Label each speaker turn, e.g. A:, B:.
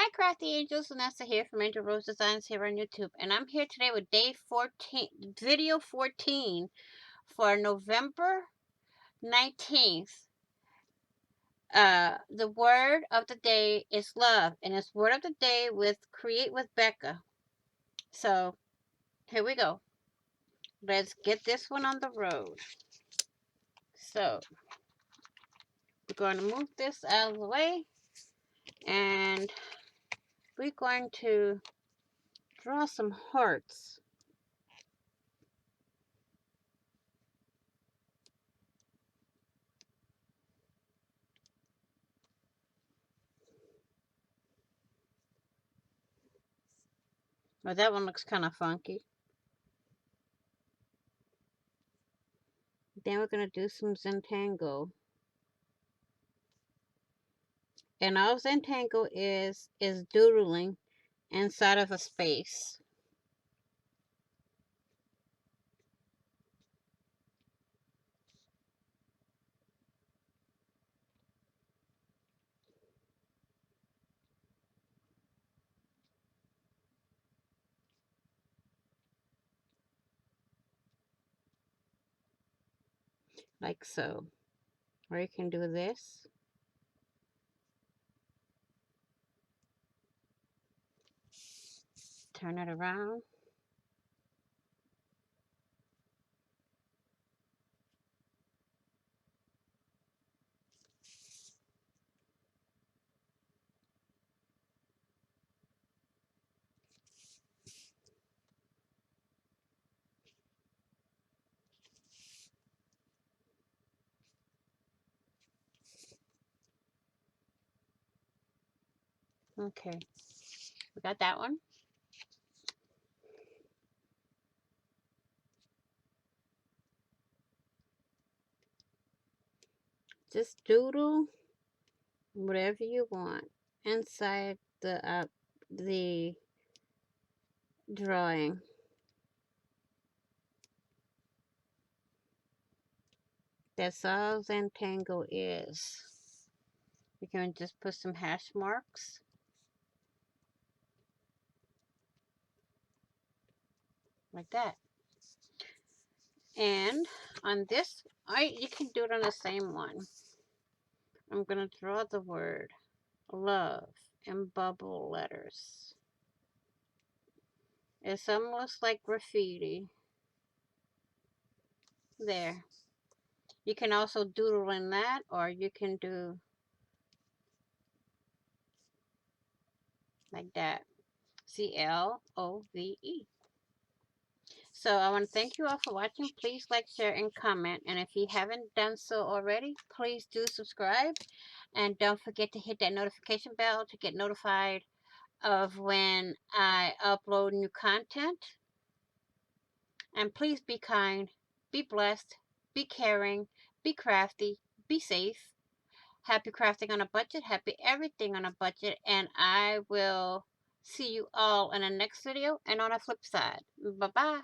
A: Hi Crafty Angels, Vanessa here from Angel Rose Designs here on YouTube, and I'm here today with day 14, video 14 for November 19th. The word of the day is love, and it's word of the day with Create with Becca. So here we go. Let's get this one on the road. So we're going to move this out of the way, and we're going to draw some hearts. Well, that one looks kind of funky. Then we're going to do some Zentangle. And all Zentangle is doodling inside of a space. Like so. Or you can do this. Turn it around. Okay. We got that one. Just doodle whatever you want inside the drawing. That's all Zentangle is. You can just put some hash marks. Like that. And on this, you can do it on the same one. I'm going to draw the word love in bubble letters. It's almost like graffiti. There. You can also doodle in that, or you can do like that. CLOVE. So I want to thank you all for watching. Please like, share, and comment. And if you haven't done so already, please do subscribe. And don't forget to hit that notification bell to get notified of when I upload new content. And please be kind, be blessed, be caring, be crafty, be safe. Happy crafting on a budget, happy everything on a budget, and I will see you all in the next video and on the flip side. Bye-bye.